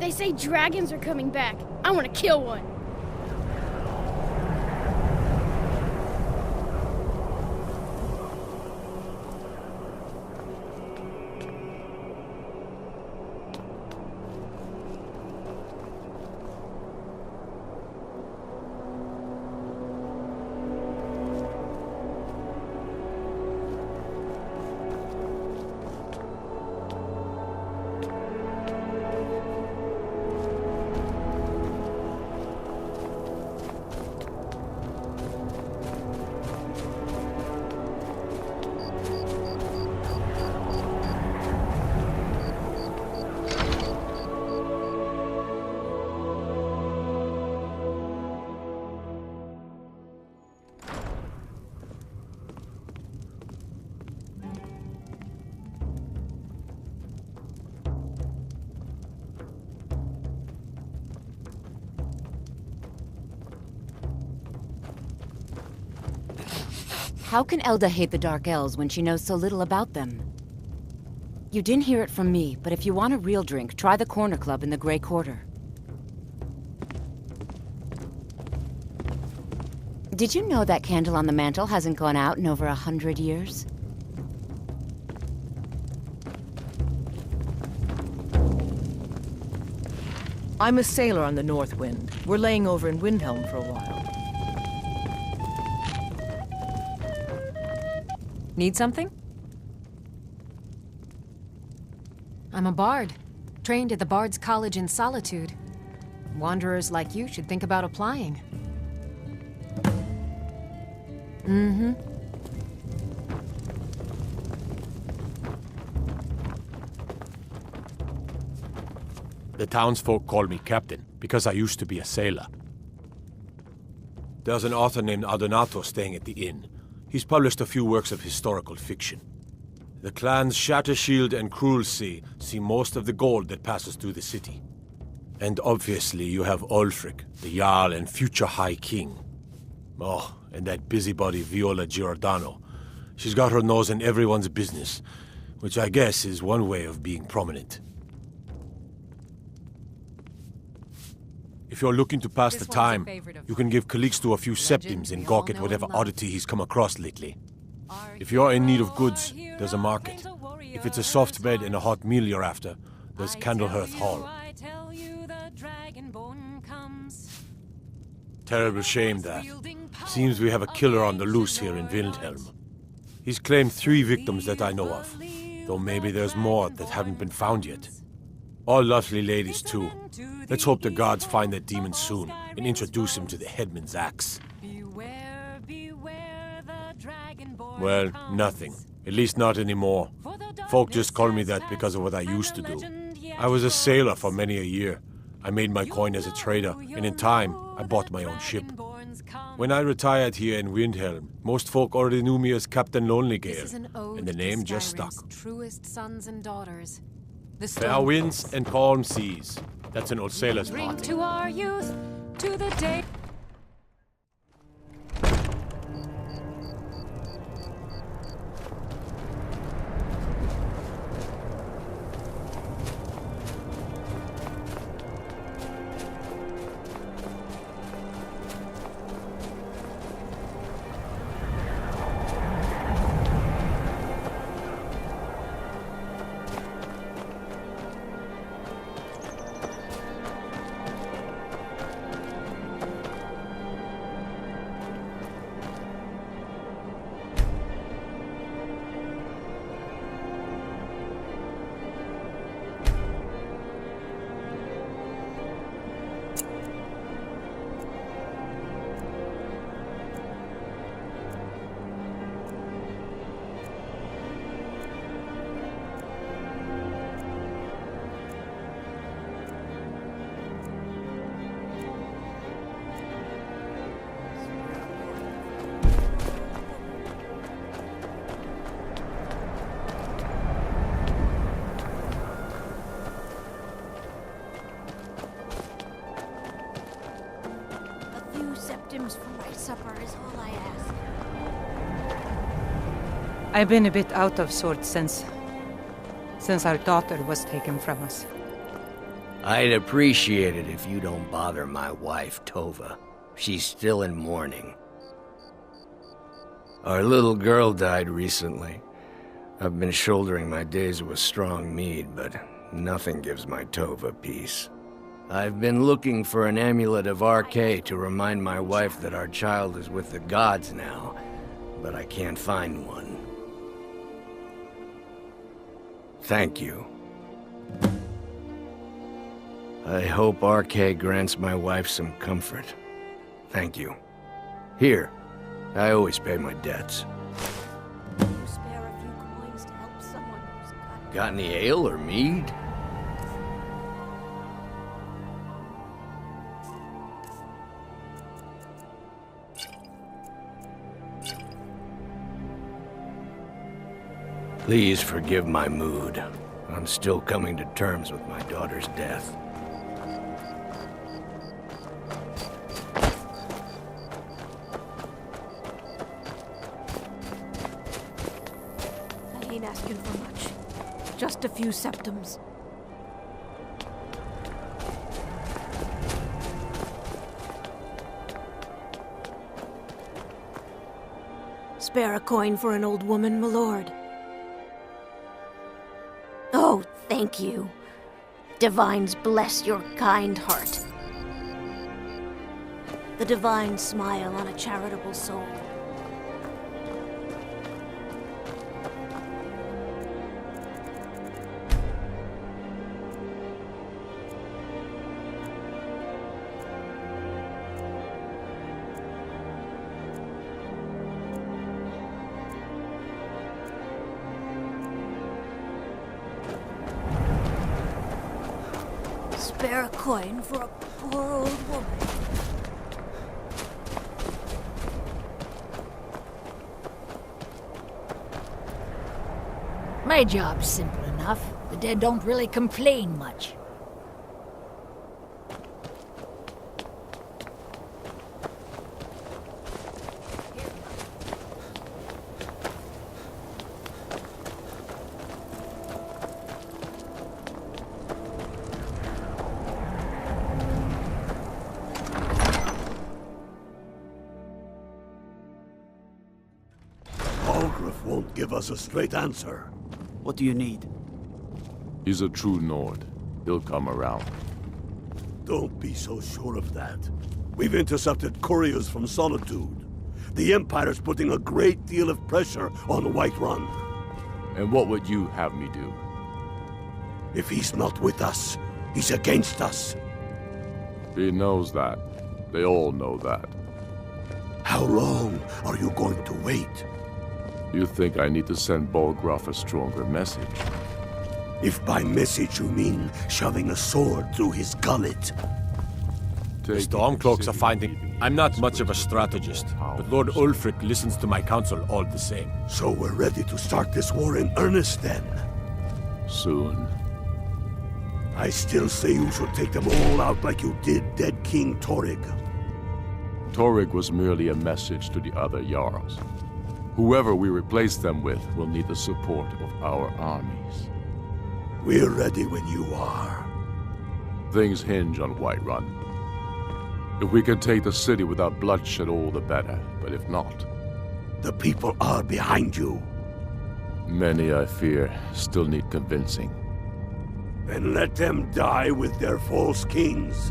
They say dragons are coming back. I want to kill one. How can Elda hate the Dark Elves when she knows so little about them? You didn't hear it from me, but if you want a real drink, try the Corner Club in the Grey Quarter. Did you know that candle on the mantle hasn't gone out in over 100 years? I'm a sailor on the North Wind. We're laying over in Windhelm for a while. Need something? I'm a bard, trained at the Bard's College in Solitude. Wanderers like you should think about applying. Mm-hmm. The townsfolk call me captain, because I used to be a sailor. There's an author named Adonato staying at the inn. He's published a few works of historical fiction. The clans Shattershield and Cruelsea see most of the gold that passes through the city. And obviously you have Ulfric, the Jarl and future High King. Oh, and that busybody Viola Giordano. She's got her nose in everyone's business, which I guess is one way of being prominent. If you're looking to pass the time, you can give Calixto a few septims and gawk at whatever oddity he's come across lately. If you're in need of goods, there's a market. If it's a soft bed and a hot meal you're after, there's Candlehearth Hall. Terrible shame that. Seems we have a killer on the loose here in Windhelm. He's claimed 3 victims that I know of, though maybe there's more that haven't been found yet. All lovely ladies, too. Let's hope the gods find that demon soon and introduce him to the headman's axe. Well, nothing. At least not anymore. Folk just call me that because of what I used to do. I was a sailor for many a year. I made my coin as a trader, and in time, I bought my own ship. When I retired here in Windhelm, most folk already knew me as Captain Lonelygale, and the name just stuck. Truest sons and daughters. Fair winds and calm seas. That's an old sailor's Bring party. to our youth, to the day. For my supper is all I ask. I've been a bit out of sorts since our daughter was taken from us. I'd appreciate it if you don't bother my wife, Tova. She's still in mourning. Our little girl died recently. I've been shouldering my days with strong mead, but nothing gives my Tova peace. I've been looking for an amulet of RK to remind my wife that our child is with the gods now, but I can't find one. Thank you. I hope RK grants my wife some comfort. Thank you. Here, I always pay my debts. You spare a few coins to help someone who's Got any ale or mead? Please forgive my mood. I'm still coming to terms with my daughter's death. I ain't asking for much. Just a few septums. Spare a coin for an old woman, my lord. Oh, thank you. Divines bless your kind heart. The divine smile on a charitable soul. Spare a coin for a poor old woman. My job's simple enough. The dead don't really complain much. Algrif won't give us a straight answer. What do you need? He's a true Nord. He'll come around. Don't be so sure of that. We've intercepted couriers from Solitude. The Empire's putting a great deal of pressure on Whiterun. And what would you have me do? If he's not with us, he's against us. He knows that. They all know that. How long are you going to wait? You think I need to send Bolgraf a stronger message? If by message you mean shoving a sword through his gullet. The Stormcloaks are finding... I'm not much of a strategist, but Lord Ulfric listens to my counsel all the same. So we're ready to start this war in earnest then? Soon. I still say you should take them all out like you did dead King Torrig. Torrig was merely a message to the other Jarls. Whoever we replace them with will need the support of our armies. We're ready when you are. Things hinge on Whiterun. If we can take the city without bloodshed, all the better. But if not... The people are behind you. Many, I fear, still need convincing. Then let them die with their false kings.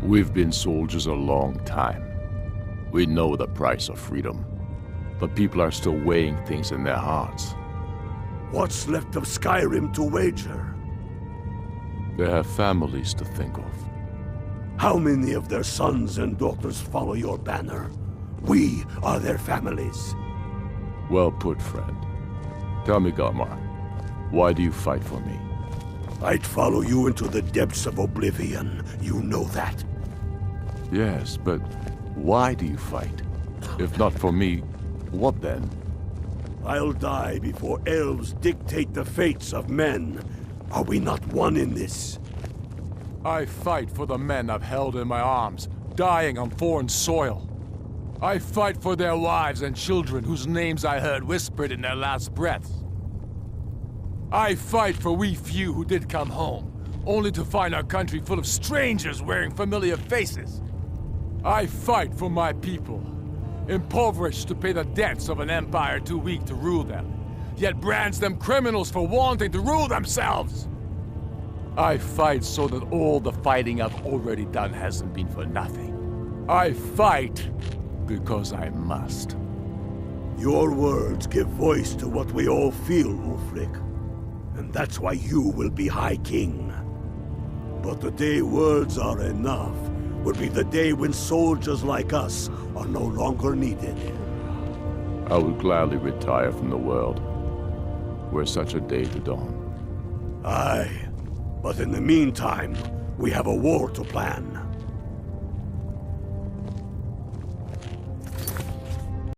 We've been soldiers a long time. We know the price of freedom. But people are still weighing things in their hearts. What's left of Skyrim to wager? They have families to think of. How many of their sons and daughters follow your banner? We are their families. Well put, friend. Tell me, Galmar, why do you fight for me? I'd follow you into the depths of oblivion. You know that. Yes, but why do you fight? If not for me, what then? I'll die before elves dictate the fates of men. Are we not one in this? I fight for the men I've held in my arms, dying on foreign soil. I fight for their wives and children whose names I heard whispered in their last breaths. I fight for we few who did come home, only to find our country full of strangers wearing familiar faces. I fight for my people, impoverished to pay the debts of an empire too weak to rule them, yet brands them criminals for wanting to rule themselves. I fight so that all the fighting I've already done hasn't been for nothing. I fight because I must. Your words give voice to what we all feel, Ulfric. And that's why you will be High King. But the day words are enough will be the day when soldiers like us are no longer needed. I would gladly retire from the world, were such a day to dawn. Aye, but in the meantime, we have a war to plan.